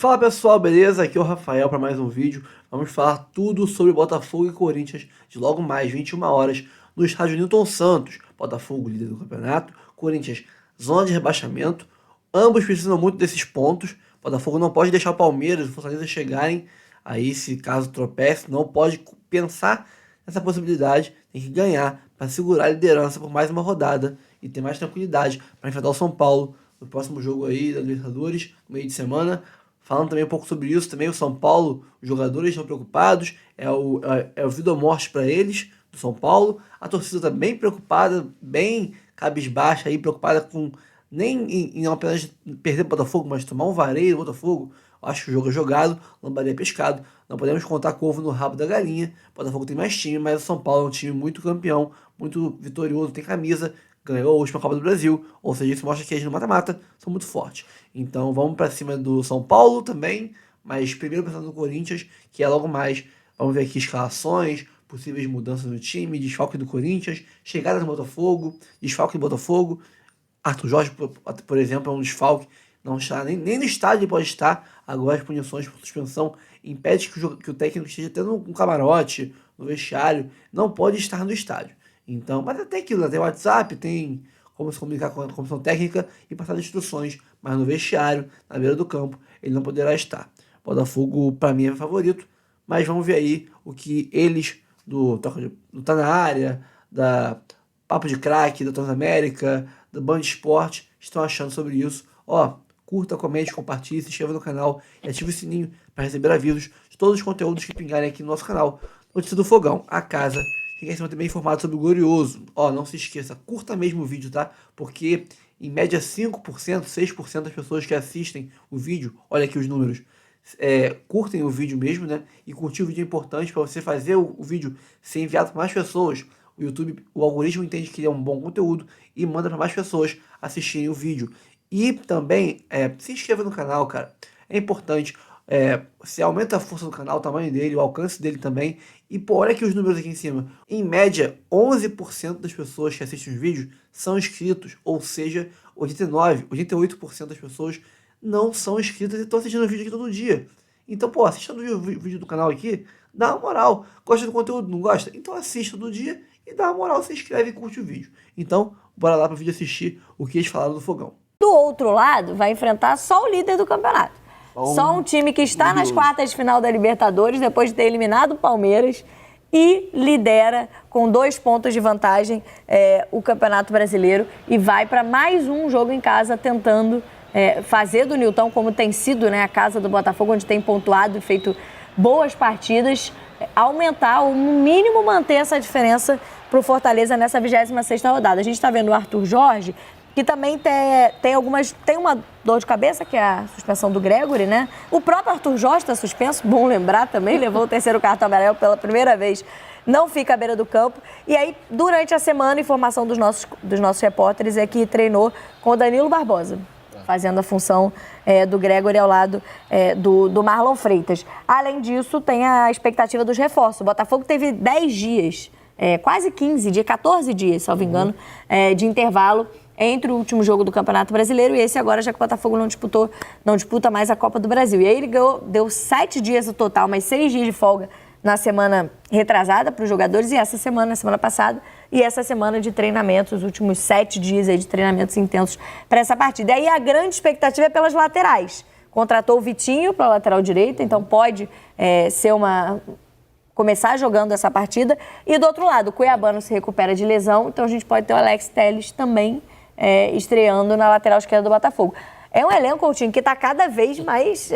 Fala pessoal, beleza? Aqui é o Rafael para mais um vídeo. Vamos falar tudo sobre Botafogo e Corinthians de logo mais 21 horas no estádio Newton Santos. Botafogo líder do campeonato, Corinthians zona de rebaixamento. Ambos precisam muito desses pontos. Botafogo não pode deixar o Palmeiras e o Fortaleza chegarem aí, se caso tropece, não pode pensar nessa possibilidade. Tem que ganhar para segurar a liderança por mais uma rodada e ter mais tranquilidade para enfrentar o São Paulo no próximo jogo aí da Libertadores, no meio de semana. Falando também um pouco sobre isso, também o São Paulo, os jogadores estão preocupados, é o vida ou morte para eles, do São Paulo. A torcida está bem preocupada, bem cabisbaixa, aí, preocupada com nem em não apenas perder o Botafogo, mas tomar um vareio do Botafogo. Acho que o jogo é jogado, lambaria é pescado, não podemos contar com o ovo no rabo da galinha. O Botafogo tem mais time, mas o São Paulo é um time muito campeão, muito vitorioso, tem camisa, ganhou a última Copa do Brasil, ou seja, isso mostra que eles no mata-mata são muito fortes. Então vamos para cima do São Paulo também, mas primeiro pensando no Corinthians, que é logo mais. Vamos ver aqui escalações, possíveis mudanças no time, desfalque do Corinthians, chegada do Botafogo, desfalque do Botafogo. Arthur Jorge, por exemplo, é um desfalque, não está nem no estádio ele pode estar. Agora as punições por suspensão impede que o técnico esteja tendo um camarote, no vestiário, não pode estar no estádio. Então, mas até aquilo, tem WhatsApp, tem como se comunicar com a comissão técnica e passar instruções, mas no vestiário, na beira do campo, ele não poderá estar. Botafogo, para mim, é favorito, mas vamos ver aí o que eles do Tá Na Área, da Papo de Craque, da Transamérica, da Band Esporte, estão achando sobre isso. Curta, comente, compartilhe, se inscreva no canal e ative o sininho para receber avisos de todos os conteúdos que pingarem aqui no nosso canal. Notícia do Fogão, a casa que quer se manter bem informado sobre o Glorioso. Não se esqueça, curta mesmo o vídeo, tá? Porque em média 5%, 6% das pessoas que assistem o vídeo, olha aqui os números, curtem o vídeo mesmo, né? E curtir o vídeo é importante para você fazer o vídeo ser enviado para mais pessoas. O YouTube, o algoritmo entende que ele é um bom conteúdo e manda para mais pessoas assistirem o vídeo. E também se inscreva no canal, cara. É importante. Você aumenta a força do canal, o tamanho dele, o alcance dele também. E pô, olha aqui os números aqui em cima. Em média, 11% das pessoas que assistem os vídeos são inscritos. Ou seja, 88% das pessoas não são inscritas e estão assistindo o vídeo aqui todo dia. Então, pô, assista o vídeo do canal aqui, dá uma moral. Gosta do conteúdo? Não gosta? Então assista todo dia e dá uma moral, se inscreve e curte o vídeo. Então, bora lá para o vídeo assistir o que eles falaram do Fogão. Do outro lado, vai enfrentar só o líder do campeonato. Só um time que está nas quartas de final da Libertadores, depois de ter eliminado o Palmeiras, e lidera com 2 pontos de vantagem o Campeonato Brasileiro e vai para mais um jogo em casa tentando fazer do Newton, como tem sido, né, a casa do Botafogo, onde tem pontuado e feito boas partidas, aumentar ou no mínimo manter essa diferença para o Fortaleza nessa 26ª rodada. A gente está vendo o Arthur Jorge, que também tem uma dor de cabeça, que é a suspensão do Gregory, né? O próprio Arthur Jorge está suspenso, bom lembrar também, levou o 3º cartão amarelo pela primeira vez, não fica à beira do campo. E aí, durante a semana, a informação dos nossos repórteres é que treinou com o Danilo Barbosa, fazendo a função do Gregory ao lado do Marlon Freitas. Além disso, tem a expectativa dos reforços. O Botafogo teve 10 dias, quase 15 dias, 14 dias, salvo engano, de intervalo entre o último jogo do Campeonato Brasileiro e esse agora, já que o Botafogo não disputa mais a Copa do Brasil. E aí ele deu 7 dias no total, mas 6 dias de folga na semana retrasada para os jogadores e essa semana passada, e essa semana de treinamentos, os últimos 7 dias aí de treinamentos intensos para essa partida. E aí a grande expectativa é pelas laterais. Contratou o Vitinho para a lateral direita, então pode começar jogando essa partida. E do outro lado, o Cuiabano se recupera de lesão, então a gente pode ter o Alex Telles também estreando na lateral esquerda do Botafogo. É um elenco, Coutinho, que está cada vez mais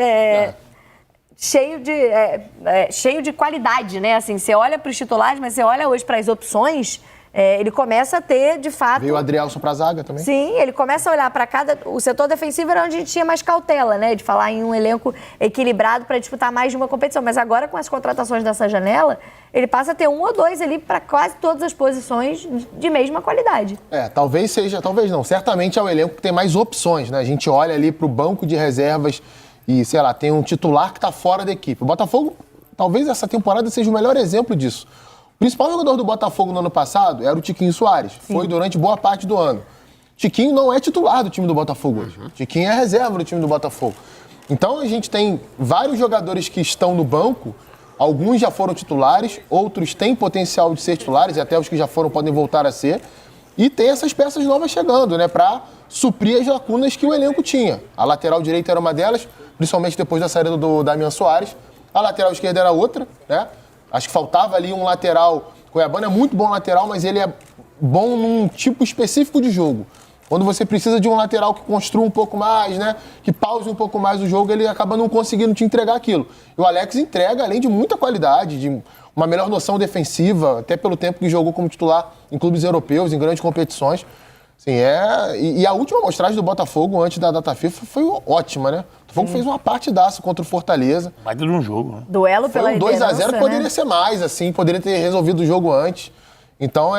cheio de qualidade, né? Assim, você olha para os titulares, mas você olha hoje para as opções, ele começa a ter, de fato... Veio o Adrielson para a zaga também? Sim, ele começa a olhar para o setor defensivo era onde a gente tinha mais cautela, né? De falar em um elenco equilibrado para disputar mais de uma competição. Mas agora, com as contratações dessa janela, ele passa a ter 1 ou 2 ali para quase todas as posições de mesma qualidade. Talvez não. Certamente é o elenco que tem mais opções, né? A gente olha ali para o banco de reservas e, sei lá, tem um titular que está fora da equipe. O Botafogo, talvez essa temporada seja o melhor exemplo disso. O principal jogador do Botafogo no ano passado era o Tiquinho Soares. Sim. Foi durante boa parte do ano. Tiquinho não é titular do time do Botafogo hoje. Tiquinho é reserva do time do Botafogo. Então a gente tem vários jogadores que estão no banco, alguns já foram titulares, outros têm potencial de ser titulares, e até os que já foram podem voltar a ser. E tem essas peças novas chegando, né, para suprir as lacunas que o elenco tinha. A lateral direita era uma delas, principalmente depois da saída do Damian Soares. A lateral esquerda era outra, né? Acho que faltava ali um lateral. Cuiabano é muito bom lateral, mas ele é bom num tipo específico de jogo. Quando você precisa de um lateral que construa um pouco mais, né? Que pause um pouco mais o jogo, ele acaba não conseguindo te entregar aquilo. E o Alex entrega, além de muita qualidade, de uma melhor noção defensiva, até pelo tempo que jogou como titular em clubes europeus, em grandes competições. Assim, e a última amostragem do Botafogo antes da data FIFA foi ótima, né? O Botafogo fez uma partidaça contra o Fortaleza. Vai ter um jogo, né? Duelo pela liderança, Foi um 2-0, poderia né? ser mais, assim, poderia ter resolvido o jogo antes. Então,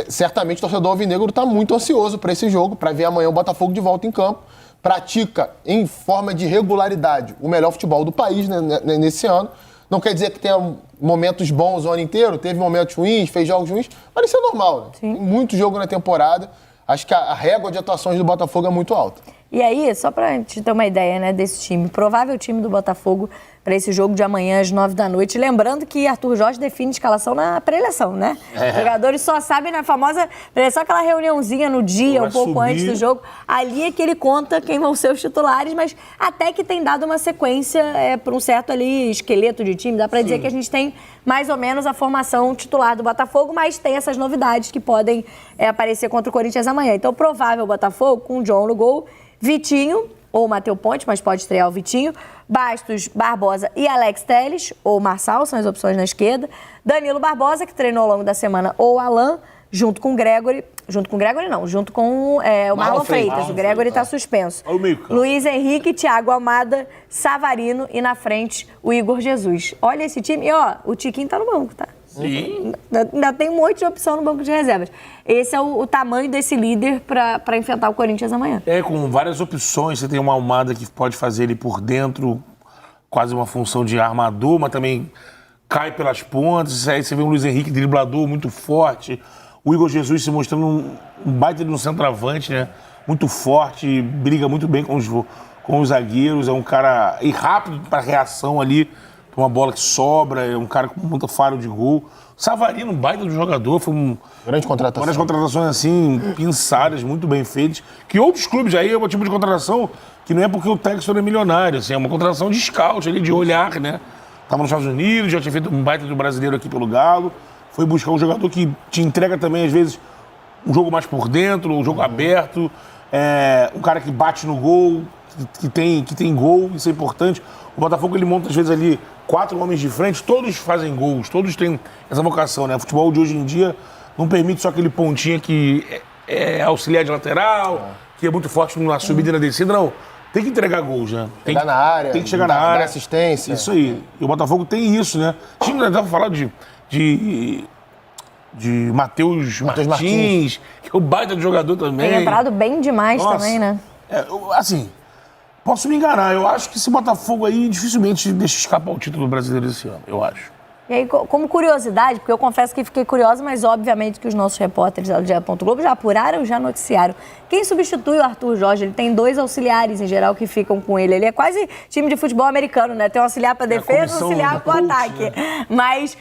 certamente o torcedor alvinegro está muito ansioso para esse jogo, para ver amanhã o Botafogo de volta em campo. Pratica, em forma de regularidade, o melhor futebol do país, né, nesse ano. Não quer dizer que tenha momentos bons o ano inteiro, teve momentos ruins, fez jogos ruins, mas isso é normal, né? Sim. Tem muito jogo na temporada. Acho que a régua de atuações do Botafogo é muito alta. E aí, só pra gente ter uma ideia, né, desse time, provável time do Botafogo para esse jogo de amanhã às 9 da noite. Lembrando que Arthur Jorge define escalação na pré-eleição, né? Os jogadores só sabem na famosa pré-eleição, aquela reuniãozinha no dia, um pouco antes do jogo. Ali é que ele conta quem vão ser os titulares, mas até que tem dado uma sequência para um certo ali esqueleto de time. Dá para dizer que a gente tem mais ou menos a formação titular do Botafogo, mas tem essas novidades que podem aparecer contra o Corinthians amanhã. Então, provável Botafogo com o John no gol, Vitinho, ou Matheus Ponte, mas pode estrear o Vitinho, Bastos, Barbosa e Alex Telles, ou Marçal, são as opções na esquerda, Danilo Barbosa, que treinou ao longo da semana, ou Alan, junto com o Gregory o Marlon Freitas. O Gregory está suspenso. Luiz Henrique, Thiago Almada, Savarino e na frente o Igor Jesus. Olha esse time, e ó, o Tiquinho tá no banco, tá? Sim. Ainda tem um monte de opção no banco de reservas. Esse é o tamanho desse líder para enfrentar o Corinthians amanhã. Com várias opções. Você tem uma Almada que pode fazer ele por dentro, quase uma função de armador, mas também cai pelas pontas. Aí você vê um Luiz Henrique driblador muito forte. O Igor Jesus se mostrando um baita de um centroavante, né? Muito forte, briga muito bem com os zagueiros. É um cara rápido para reação ali. Uma bola que sobra, é um cara com muito faro de gol. Savarino, um baita do jogador, foi grande contratação. Várias contratações assim, pensadas, muito bem feitas. Que outros clubes aí é um tipo de contratação que não é porque o Textor é milionário, assim, é uma contratação de scout, ali, de olhar, né? Tava nos Estados Unidos, já tinha feito um baita do brasileiro aqui pelo Galo. Foi buscar um jogador que te entrega também, às vezes, um jogo mais por dentro, um jogo aberto. Um cara que bate no gol, que tem gol, isso é importante. O Botafogo, ele monta, às vezes, ali 4 homens de frente, todos fazem gols, todos têm essa vocação, né? O futebol de hoje em dia não permite só aquele pontinha que é auxiliar de lateral, que é muito forte na subida e na descida, não. Tem que entregar gols, né? Tem chegar na área. Tem que chegar na área. Dar assistência. Isso aí. E o Botafogo tem isso, né? A gente não dá pra falar de Matheus Martins, que é o baita do jogador também. Tem entrado bem demais também, né? Assim, posso me enganar. Eu acho que esse Botafogo aí dificilmente deixa escapar o título brasileiro esse ano, eu acho. E aí, como curiosidade, porque eu confesso que fiquei curiosa, mas obviamente que os nossos repórteres do GE. Globo já apuraram, já noticiaram. Quem substitui o Arthur Jorge? Ele tem 2 auxiliares, em geral, que ficam com ele. Ele é quase time de futebol americano, né? Tem um auxiliar para defesa e um auxiliar para o ataque. Né? Mas,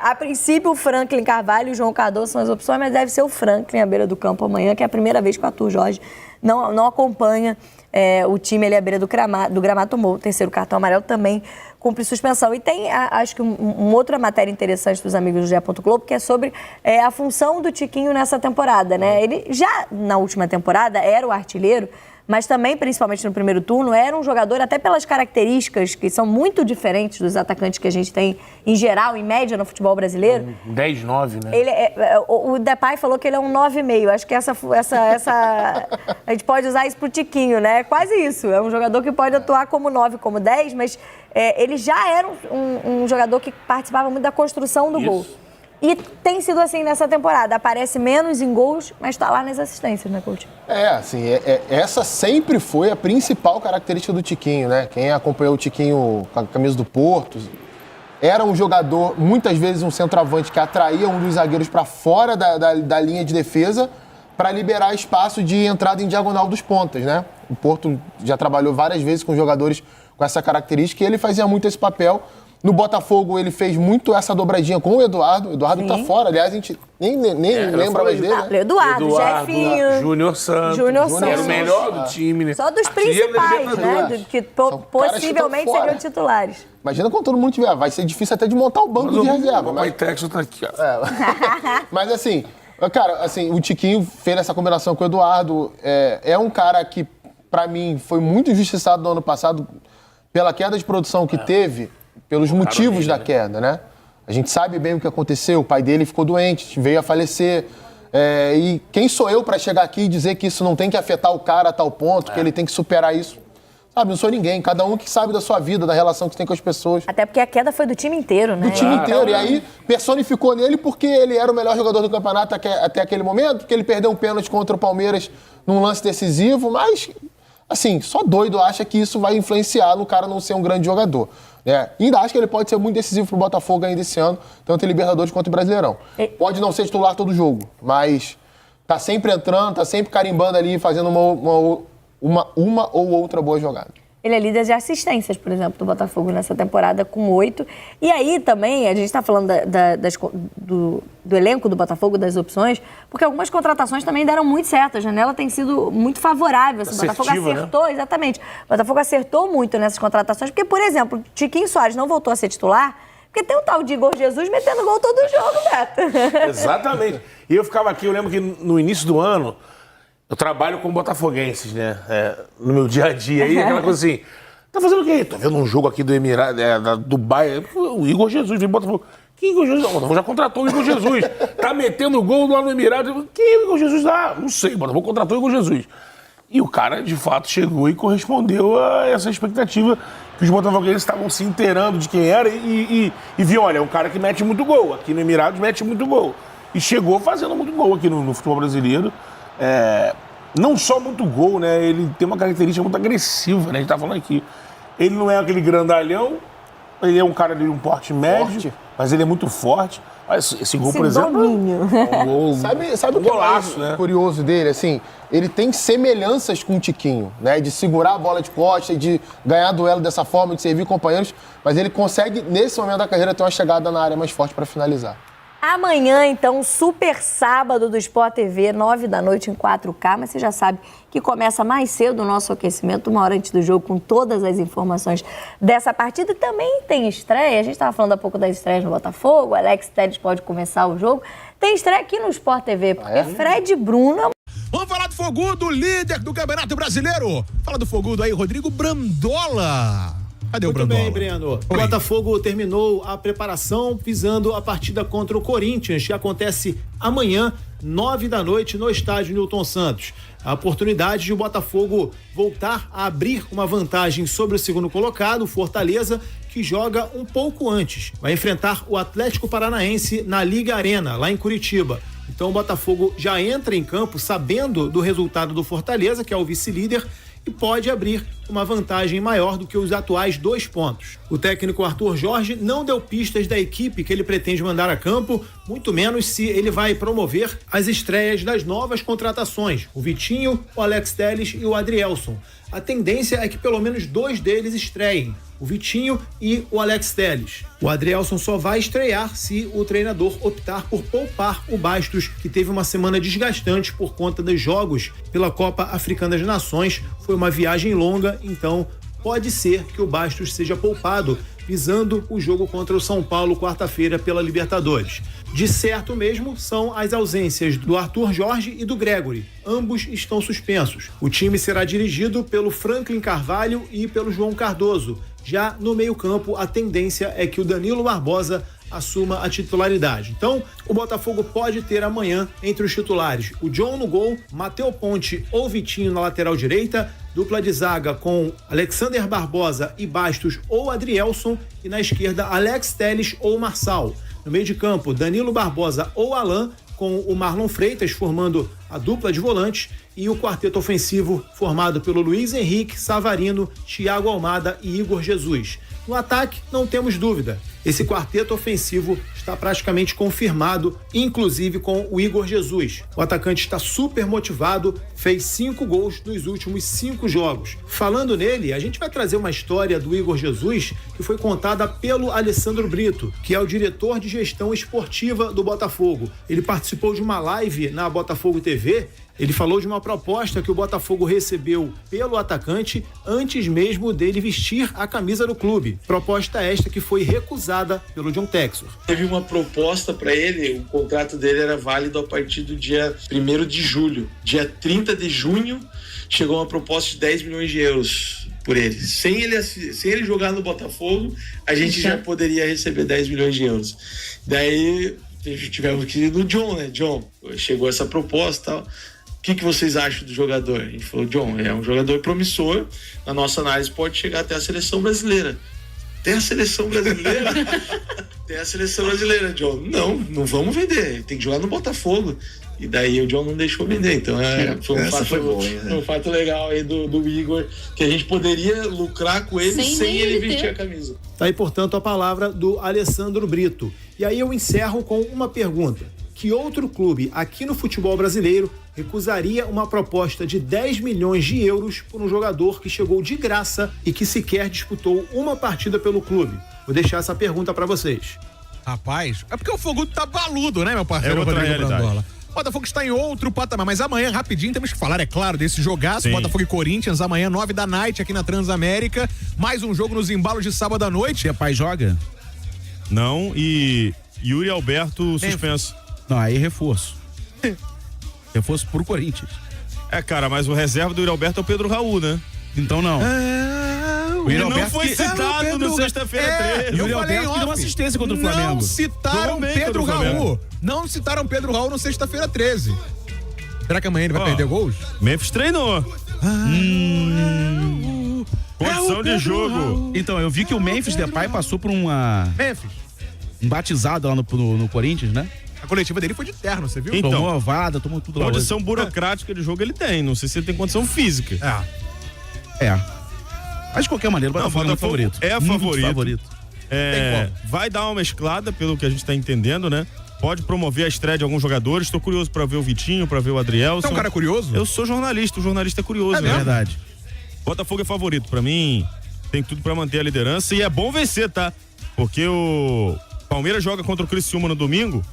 a princípio, o Franklin Carvalho e o João Cardoso são as opções, mas deve ser o Franklin à beira do campo amanhã, que é a primeira vez que o Arthur Jorge não acompanha o time ali à beira do gramado, tomou o 3º cartão amarelo, também cumpre suspensão. E tem, acho que uma outra matéria interessante para os amigos do GE. Globo, que é sobre a função do Tiquinho nessa temporada, né? Ele já, na última temporada, era o artilheiro, mas também, principalmente no primeiro turno, era um jogador, até pelas características que são muito diferentes dos atacantes que a gente tem, em geral, em média, no futebol brasileiro. 10-9, né? O Depay falou que ele é um 9,5. Acho que essa a gente pode usar isso pro Tiquinho, né? É quase isso. É um jogador que pode atuar como 9, como 10, mas ele já era um jogador que participava muito da construção do gol. E tem sido assim nessa temporada. Aparece menos em gols, mas está lá nas assistências, né, Coutinho? Essa sempre foi a principal característica do Tiquinho, né? Quem acompanhou o Tiquinho com a camisa do Porto, era um jogador, muitas vezes um centroavante que atraía um dos zagueiros para fora da linha de defesa, para liberar espaço de entrada em diagonal dos pontas, né? O Porto já trabalhou várias vezes com jogadores com essa característica e ele fazia muito esse papel. No Botafogo, ele fez muito essa dobradinha com o Eduardo. O Eduardo tá fora, aliás, a gente nem lembra mais dele, né? Eduardo, Jefinho. Júnior Santos. Era o melhor do time, né? Só dos principais, né? Que possivelmente seriam titulares. Imagina quando todo mundo tiver. Vai ser difícil até de montar o banco de reserva. O Pai Texas tá aqui, ó. Mas assim, cara, o Tiquinho fez essa combinação com o Eduardo. É um cara que, pra mim, foi muito injustiçado no ano passado pela queda de produção que teve, pelos motivos da queda, né? A gente sabe bem o que aconteceu. O pai dele ficou doente, veio a falecer. E quem sou eu pra chegar aqui e dizer que isso não tem que afetar o cara a tal ponto, que ele tem que superar isso? Sabe, não sou ninguém. Cada um que sabe da sua vida, da relação que você tem com as pessoas. Até porque a queda foi do time inteiro, né? Do time inteiro. E aí personificou nele porque ele era o melhor jogador do campeonato até aquele momento, porque ele perdeu um pênalti contra o Palmeiras num lance decisivo, mas, assim, só doido acha que isso vai influenciar no cara não ser um grande jogador. E ainda acho que ele pode ser muito decisivo pro Botafogo ainda esse ano, tanto em Libertadores quanto em Brasileirão. Pode não ser titular todo jogo, mas tá sempre entrando, tá sempre carimbando ali, fazendo uma ou outra boa jogada. Ele é líder de assistências, por exemplo, do Botafogo nessa temporada, com 8. E aí também, a gente está falando do elenco do Botafogo, das opções, porque algumas contratações também deram muito certo. A janela tem sido muito favorável. O Botafogo acertou, né? Exatamente. O Botafogo acertou muito nessas contratações, porque, por exemplo, Tiquinho Soares não voltou a ser titular, porque tem um tal de Igor Jesus metendo gol todo jogo, Beto. Exatamente. E eu ficava aqui, eu lembro que no início do ano, eu trabalho com botafoguenses, né? No meu dia a dia. Aí aquela coisa assim, tá fazendo o quê? Tô vendo um jogo aqui do Emirado, da Dubai. O Igor Jesus vem Botafogo. Que Igor Jesus? O Botafogo já contratou o Igor Jesus. Tá metendo gol lá no Emirado. Quem é o Igor Jesus? Não sei, o Botafogo contratou o Igor Jesus. E o cara, de fato, chegou e correspondeu a essa expectativa que os botafoguenses estavam se inteirando de quem era e viu, olha, é um cara que mete muito gol. Aqui no Emirados mete muito gol. E chegou fazendo muito gol aqui no futebol brasileiro. Não só muito gol, né? Ele tem uma característica muito agressiva, né? A gente tá falando aqui. Ele não é aquele grandalhão, ele é um cara de um porte médio, mas ele é muito forte. Esse gol, por exemplo, domínio. É um gol, sabe o que golaço, né? Curioso dele, assim, ele tem semelhanças com o Tiquinho, né? De segurar a bola de costa, de ganhar duelo dessa forma, de servir companheiros, mas ele consegue, nesse momento da carreira, ter uma chegada na área mais forte para finalizar. Amanhã, então, super sábado do Sport TV, 9 da noite em 4K, mas você já sabe que começa mais cedo o nosso aquecimento, 1 hora antes do jogo, com todas as informações dessa partida. E também tem estreia, a gente estava falando há pouco das estreias no Botafogo, o Alex Telles pode começar o jogo. Tem estreia aqui no Sport TV, porque Fred Bruno... Vamos falar do Fogudo, líder do Campeonato Brasileiro. Fala do Fogudo aí, Rodrigo Brandola. Cadê o Brandola? Muito bem, Breno. O Botafogo terminou a preparação visando a partida contra o Corinthians, que acontece amanhã, 9 da noite, no estádio Newton Santos. A oportunidade de o Botafogo voltar a abrir uma vantagem sobre o segundo colocado, o Fortaleza, que joga um pouco antes. Vai enfrentar o Atlético Paranaense na Liga Arena, lá em Curitiba. Então o Botafogo já entra em campo sabendo do resultado do Fortaleza, que é o vice-líder, e pode abrir uma vantagem maior do que os atuais 2 pontos. O técnico Arthur Jorge não deu pistas da equipe que ele pretende mandar a campo, muito menos se ele vai promover as estreias das novas contratações, o Vitinho, o Alex Telles e o Adrielson. A tendência é que pelo menos 2 deles estreiem, o Vitinho e o Alex Telles. O Adrielson só vai estrear se o treinador optar por poupar o Bastos, que teve uma semana desgastante por conta dos jogos pela Copa Africana das Nações. Foi uma viagem longa, então pode ser que o Bastos seja poupado, visando o jogo contra o São Paulo quarta-feira pela Libertadores. De certo mesmo são as ausências do Arthur Jorge e do Gregory. Ambos estão suspensos. O time será dirigido pelo Franklin Carvalho e pelo João Cardoso. Já no meio-campo, a tendência é que o Danilo Barbosa assuma a titularidade. Então, o Botafogo pode ter amanhã entre os titulares o John no gol, Matheus Ponte ou Vitinho na lateral direita, dupla de zaga com Alexander Barbosa e Bastos ou Adrielson, e na esquerda Alex Telles ou Marçal. No meio de campo, Danilo Barbosa ou Alan, com o Marlon Freitas formando a dupla de volantes, e o quarteto ofensivo formado pelo Luiz Henrique, Savarino, Thiago Almada e Igor Jesus. No ataque, não temos dúvida. Esse quarteto ofensivo está praticamente confirmado, inclusive com o Igor Jesus. O atacante está super motivado, fez 5 gols nos últimos 5 jogos. Falando nele, a gente vai trazer uma história do Igor Jesus que foi contada pelo Alessandro Brito, que é o diretor de gestão esportiva do Botafogo. Ele participou de uma live na Botafogo TV. Ele falou de uma proposta que o Botafogo recebeu pelo atacante antes mesmo dele vestir a camisa do clube. Proposta esta que foi recusada pelo John Textor. Teve uma proposta para ele, o contrato dele era válido a partir do dia 1º de julho. Dia 30 de junho chegou uma proposta de 10 milhões de euros por ele. Sem ele jogar no Botafogo, a gente já poderia receber 10 milhões de euros. Daí tivemos que ir no John, né? John, chegou essa proposta e tal. O que vocês acham do jogador? A gente falou, John, é um jogador promissor, na nossa análise pode chegar até a seleção brasileira. Até a seleção brasileira? Até a seleção brasileira, John. Não vamos vender, tem que jogar no Botafogo. E daí o John não deixou vender, então foi um fato legal aí do Igor, que a gente poderia lucrar com ele sem ele vestir a camisa. Tá aí, portanto, a palavra do Alessandro Brito. E aí eu encerro com uma pergunta. Que outro clube aqui no futebol brasileiro recusaria uma proposta de 10 milhões de euros por um jogador que chegou de graça e que sequer disputou uma partida pelo clube? Vou deixar essa pergunta pra vocês. Rapaz, é porque o Fogudo tá baludo, né, meu parceiro? É outra Rodrigo realidade. Brandola. O Botafogo está em outro patamar, mas amanhã, rapidinho, temos que falar, é claro, desse jogaço, Sim. Botafogo e Corinthians, amanhã, 9 da noite, aqui na Transamérica, mais um jogo nos embalos de sábado à noite. Seu pai joga? Não, e Yuri Alberto suspenso. Não, aí reforço. Reforço pro Corinthians. É, cara, mas o reserva do Yuri Alberto é o Pedro Raul, né? Então não. O Yuri não foi citado no sexta-feira 13. Yuri Alberto que deu uma assistência contra o Flamengo. Não citaram Pedro Raul. Não citaram Pedro Raul no sexta-feira 13. Será que amanhã ele vai perder gols? Memphis treinou. Condição de jogo. Então, eu vi que o Memphis Depay passou por um batizado lá no Corinthians, né? A coletiva dele foi de terno, você viu? Então, tomou ovada, tomou tudo lá. Condição burocrática de jogo ele tem. Não sei se ele tem condição física. Mas de qualquer maneira, o Botafogo é muito favorito. É muito favorito. Vai dar uma mesclada, pelo que a gente tá entendendo, né? Pode promover a estreia de alguns jogadores. Estou curioso pra ver o Vitinho, pra ver o Adrielson. Você é um cara curioso? Eu sou jornalista, o jornalista é curioso. É verdade. Botafogo é favorito. Pra mim, tem tudo pra manter a liderança. E é bom vencer, tá? Porque o Palmeiras joga contra o Criciúma no domingo.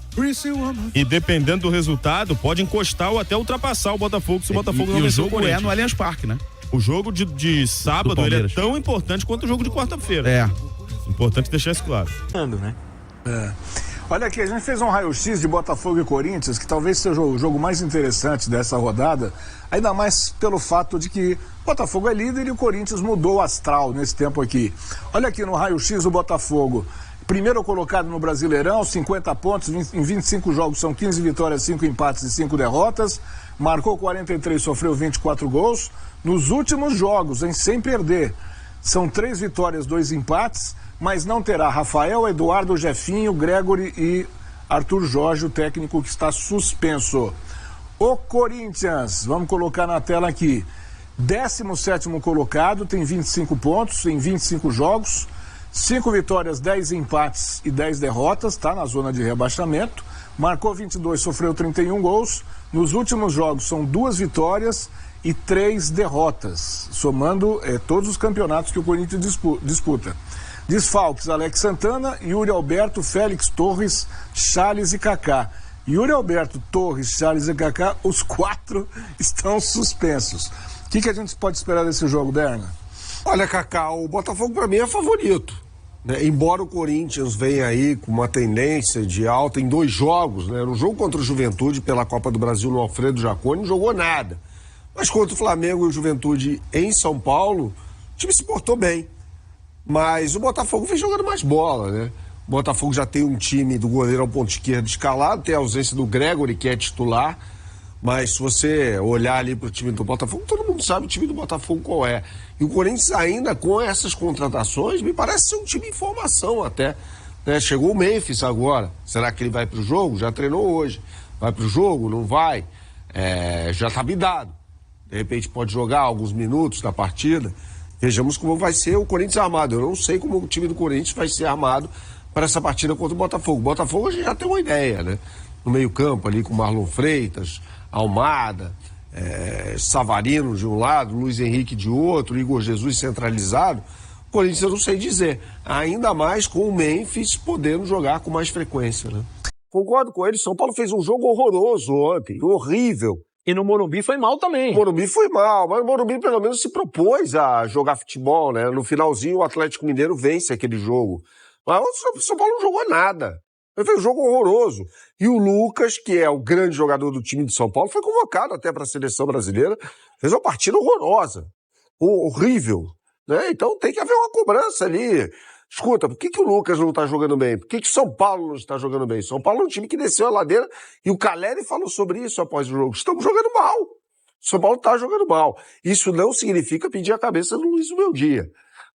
E dependendo do resultado, pode encostar ou até ultrapassar o Botafogo se o Botafogo não vencer o Corinthians. E o jogo é no Allianz Parque, né? O jogo de sábado ele é tão importante quanto o jogo de quarta-feira. Importante deixar isso claro. Olha aqui, a gente fez um raio-x de Botafogo e Corinthians, que talvez seja o jogo mais interessante dessa rodada, ainda mais pelo fato de que Botafogo é líder e o Corinthians mudou o astral nesse tempo aqui. Olha aqui no raio-x o Botafogo. Primeiro colocado no Brasileirão, 50 pontos, em 25 jogos são 15 vitórias, 5 empates e 5 derrotas. Marcou 43, sofreu 24 gols. Nos últimos jogos, sem perder, são 3 vitórias, 2 empates, mas não terá Rafael, Eduardo, Jefinho, Gregory e Arthur Jorge, o técnico que está suspenso. O Corinthians, vamos colocar na tela aqui, 17º colocado, tem 25 pontos em 25 jogos. 5 vitórias, 10 empates e 10 derrotas, tá na zona de rebaixamento. Marcou 22, sofreu 31 gols. Nos últimos jogos são 2 vitórias e 3 derrotas, somando todos os campeonatos que o Corinthians disputa. Desfalques: Alex Santana, Yuri Alberto, Félix Torres, Charles e Kaká. Yuri Alberto, Torres, Charles e Kaká, os 4 estão suspensos. O que a gente pode esperar desse jogo, Berna? Olha, Kaká, o Botafogo para mim é favorito, né? Embora o Corinthians venha aí com uma tendência de alta em 2 jogos, né? No jogo contra o Juventude pela Copa do Brasil no Alfredo Jaconi não jogou nada. Mas contra o Flamengo e o Juventude em São Paulo, o time se portou bem. Mas o Botafogo vem jogando mais bola, né? O Botafogo já tem um time do goleiro ao ponto esquerdo escalado, tem a ausência do Gregory, que é titular. Mas se você olhar ali pro time do Botafogo, todo mundo sabe o time do Botafogo qual é. E o Corinthians ainda com essas contratações, me parece ser um time em formação até. Né? Chegou o Memphis agora. Será que ele vai pro jogo? Já treinou hoje. Vai pro jogo? Não vai? Já tá bidado. De repente pode jogar alguns minutos da partida. Vejamos como vai ser o Corinthians armado. Eu não sei como o time do Corinthians vai ser armado para essa partida contra o Botafogo. O Botafogo a gente já tem uma ideia, né? No meio-campo ali com Marlon Freitas, Almada, Savarino de um lado, Luiz Henrique de outro, Igor Jesus centralizado. O Corinthians eu não sei dizer. Ainda mais com o Memphis podendo jogar com mais frequência, né? Concordo com ele. São Paulo fez um jogo horroroso ontem, horrível. E no Morumbi foi mal também. O Morumbi foi mal, mas o Morumbi pelo menos se propôs a jogar futebol, né? No finalzinho o Atlético Mineiro vence aquele jogo. Mas o São Paulo não jogou nada. Ele fez um jogo horroroso. E o Lucas, que é o grande jogador do time de São Paulo, foi convocado até para a seleção brasileira. Fez uma partida horrorosa. Horrível. Né? Então tem que haver uma cobrança ali. Escuta, por que o Lucas não está jogando bem? Por que o São Paulo não está jogando bem? São Paulo é um time que desceu a ladeira e o Caleri falou sobre isso após o jogo. Estamos jogando mal. São Paulo está jogando mal. Isso não significa pedir a cabeça do Luiz Beldia.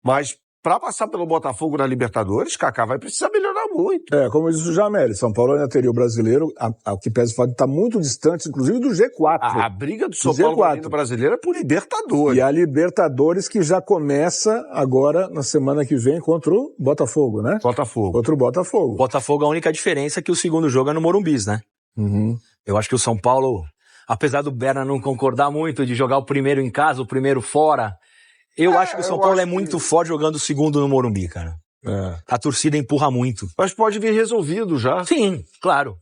Mas para passar pelo Botafogo na Libertadores, Kaká vai precisar melhorar muito. Como disse o Jamel, São Paulo ainda teria o brasileiro, o que pesa o fato de estar muito distante, inclusive, do G4. A briga do São Paulo no brasileiro é por Libertadores. E a Libertadores que já começa agora, na semana que vem, contra o Botafogo, né? Botafogo. Contra o Botafogo. Botafogo, a única diferença é que o segundo jogo é no Morumbi, né? Uhum. Eu acho que o São Paulo, apesar do Berna não concordar muito de jogar o primeiro em casa, o primeiro fora, eu acho que o São Paulo é muito forte jogando o segundo no Morumbi, cara. A torcida empurra muito. Mas pode vir resolvido já. Sim, claro.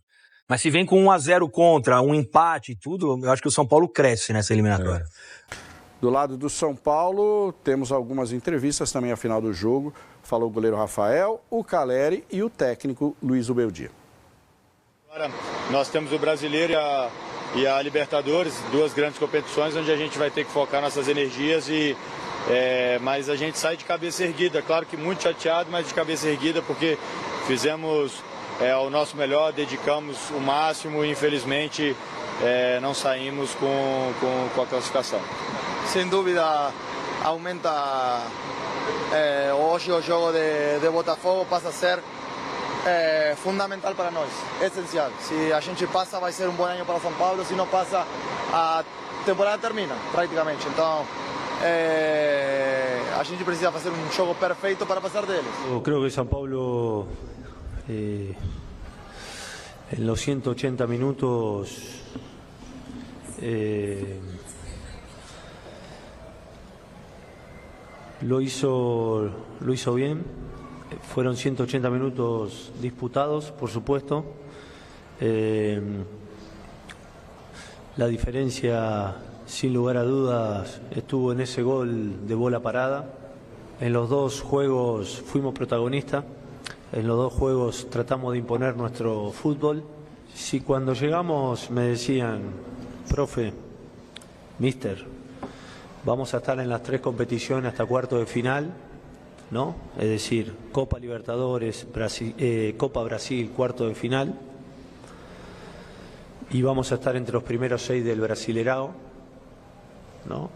Mas se vem com 1-0 contra, um empate e tudo, eu acho que o São Paulo cresce nessa eliminatória. Do lado do São Paulo, temos algumas entrevistas também ao final do jogo. Falou o goleiro Rafael, o Caleri e o técnico Luiz Ubeldia. Agora nós temos o Brasileiro e a Libertadores, duas grandes competições onde a gente vai ter que focar nossas energias mas a gente sai de cabeça erguida, claro que muito chateado, mas de cabeça erguida porque fizemos o nosso melhor, dedicamos o máximo e infelizmente não saímos com a classificação. Sem dúvida aumenta, hoje o jogo de Botafogo passa a ser fundamental para nós, essencial. Se a gente passa vai ser um bom ano para São Paulo, se não passa a temporada termina praticamente, então a gente precisa fazer um jogo perfeito para passar deles. Eu creo que São Paulo en los 180 minutos lo hizo bien. Fueron 180 minutos disputados, por supuesto. La diferencia, sin lugar a dudas, estuvo en ese gol de bola parada. En los dos juegos fuimos protagonistas. En los dos juegos tratamos de imponer nuestro fútbol. Si cuando llegamos me decían, profe, mister, vamos a estar en las 3 competiciones hasta cuartos de final, ¿no? Es decir, Copa Libertadores, Copa Brasil, cuarto de final, y vamos a estar entre los primeros 6 del Brasileirão, ¿no?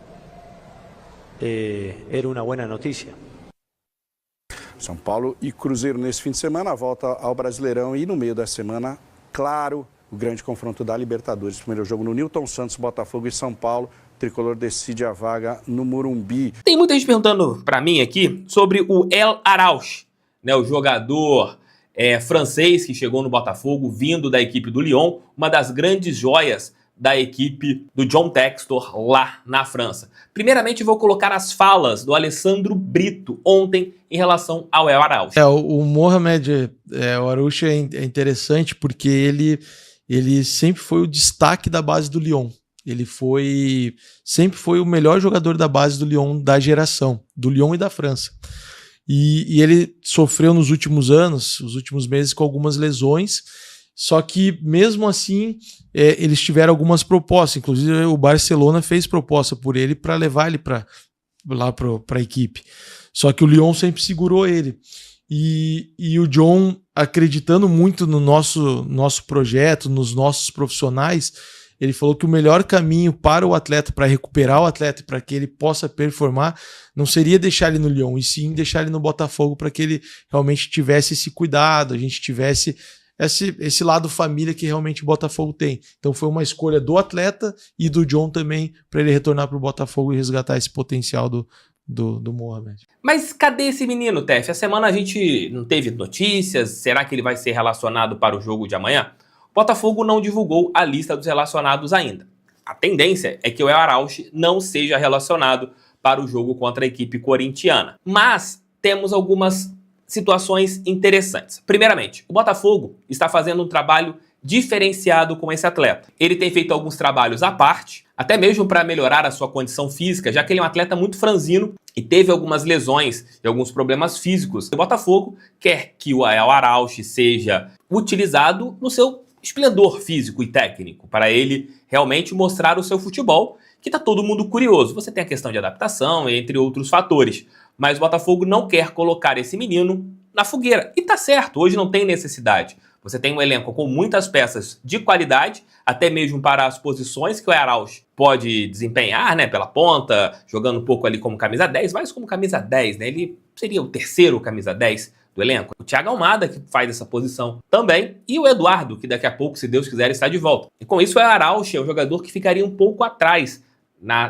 Era uma boa notícia. São Paulo e Cruzeiro nesse fim de semana, a volta ao Brasileirão e no meio da semana, claro, o grande confronto da Libertadores. Primeiro jogo no Newton Santos, Botafogo e São Paulo. O tricolor decide a vaga no Morumbi. Tem muita gente perguntando para mim aqui sobre o El Araújo, né, o jogador francês que chegou no Botafogo, vindo da equipe do Lyon, uma das grandes joias da equipe do John Textor lá na França. Primeiramente, vou colocar as falas do Alessandro Brito ontem em relação ao El Araújo. O Mohamed, o Araújo é interessante porque ele sempre foi o destaque da base do Lyon. Ele sempre foi o melhor jogador da base do Lyon da geração, do Lyon e da França. E ele sofreu nos últimos anos, os últimos meses, com algumas lesões, só que mesmo assim eles tiveram algumas propostas, inclusive o Barcelona fez proposta por ele para levar ele para a equipe, só que o Lyon sempre segurou ele. E o John, acreditando muito no nosso projeto, nos nossos profissionais, ele falou que o melhor caminho para o atleta, para recuperar o atleta, para que ele possa performar, não seria deixar ele no Lyon, e sim deixar ele no Botafogo para que ele realmente tivesse esse cuidado, a gente tivesse esse lado família que realmente o Botafogo tem. Então foi uma escolha do atleta e do John também para ele retornar para o Botafogo e resgatar esse potencial do Mohamed. Mas cadê esse menino, Tef? A semana a gente não teve notícias. Será que ele vai ser relacionado para o jogo de amanhã? O Botafogo não divulgou a lista dos relacionados ainda. A tendência é que o El Araújo não seja relacionado para o jogo contra a equipe corintiana. Mas temos algumas situações interessantes. Primeiramente, o Botafogo está fazendo um trabalho diferenciado com esse atleta. Ele tem feito alguns trabalhos à parte, até mesmo para melhorar a sua condição física, já que ele é um atleta muito franzino e teve algumas lesões e alguns problemas físicos. O Botafogo quer que o El Araújo seja utilizado no seu esplendor físico e técnico, para ele realmente mostrar o seu futebol, que está todo mundo curioso. Você tem a questão de adaptação, entre outros fatores. Mas o Botafogo não quer colocar esse menino na fogueira. E tá certo, hoje não tem necessidade. Você tem um elenco com muitas peças de qualidade, até mesmo para as posições que o Araújo pode desempenhar, né, pela ponta, jogando um pouco ali como camisa 10, mas como camisa 10, né, ele seria o terceiro camisa 10 do elenco. O Thiago Almada, que faz essa posição também, e o Eduardo, que daqui a pouco, se Deus quiser, está de volta. E com isso o Araújo é um jogador que ficaria um pouco atrás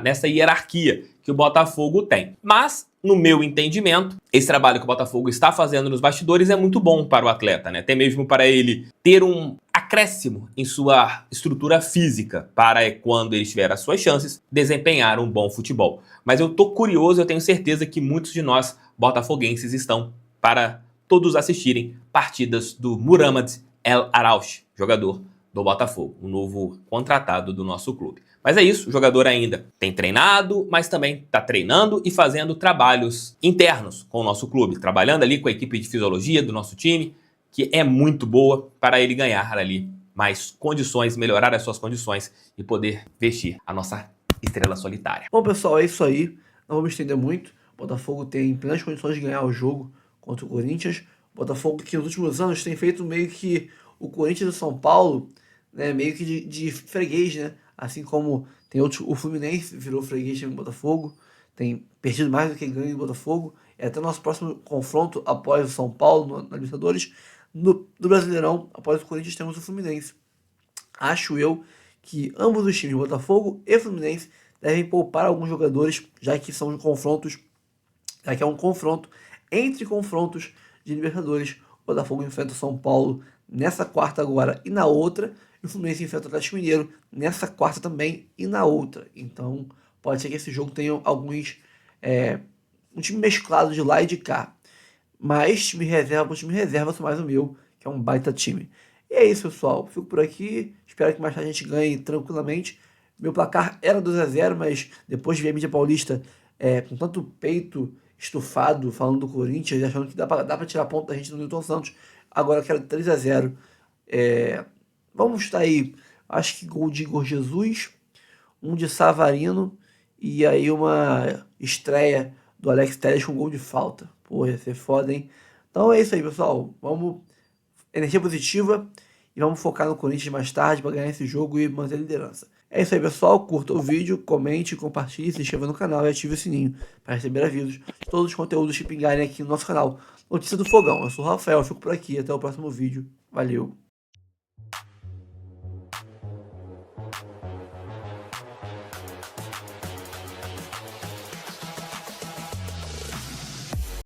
nessa hierarquia que o Botafogo tem. Mas, no meu entendimento, esse trabalho que o Botafogo está fazendo nos bastidores é muito bom para o atleta, né? Até mesmo para ele ter um acréscimo em sua estrutura física para quando ele tiver as suas chances desempenhar um bom futebol. Mas eu tô curioso, eu tenho certeza que muitos de nós botafoguenses estão para todos assistirem partidas do Mohamed El Araújo, jogador do Botafogo, o novo contratado do nosso clube. Mas é isso, o jogador ainda tem treinado, mas também está treinando e fazendo trabalhos internos com o nosso clube, trabalhando ali com a equipe de fisiologia do nosso time, que é muito boa para ele ganhar ali mais condições, melhorar as suas condições e poder vestir a nossa estrela solitária. Bom, pessoal, é isso aí. Não vamos estender muito. O Botafogo tem plenas condições de ganhar o jogo contra o Corinthians. O Botafogo que nos últimos anos tem feito meio que o Corinthians e o São Paulo, né, meio que de freguês, né? Assim como tem outros, o Fluminense virou freguês do Botafogo, tem perdido mais do que ganho do Botafogo. É até o nosso próximo confronto após o São Paulo na Libertadores. No Brasileirão, após o Corinthians, temos o Fluminense. Acho eu que ambos os times, Botafogo e Fluminense, devem poupar alguns jogadores, já que são confrontos, já que é um confronto entre confrontos de Libertadores. O Botafogo enfrenta o São Paulo nessa quarta agora e na outra, e o Fluminense enfrenta o Atlético Mineiro nessa quarta também e na outra. Então, pode ser que esse jogo tenha alguns... um time mesclado de lá e de cá. Mas time reserva sou mais o meu, que é um baita time. E é isso, pessoal. Fico por aqui. Espero que mais tarde a gente ganhe tranquilamente. Meu placar era 2-0, mas depois de ver a mídia paulista com tanto peito estufado, falando do Corinthians, achando que dá pra tirar ponto da gente no Newton Santos, agora eu quero 3-0. Vamos estar aí, acho que gol de Igor Jesus, um de Savarino e aí uma estreia do Alex Telles com gol de falta. Pô, ia ser foda, hein? Então é isso aí, pessoal. Vamos, energia positiva e vamos focar no Corinthians mais tarde para ganhar esse jogo e manter a liderança. É isso aí, pessoal. Curta o vídeo, comente, compartilhe, se inscreva no canal e ative o sininho para receber avisos de todos os conteúdos que pingarem aqui no nosso canal. Notícia do Fogão. Eu sou o Rafael, eu fico por aqui. Até o próximo vídeo. Valeu!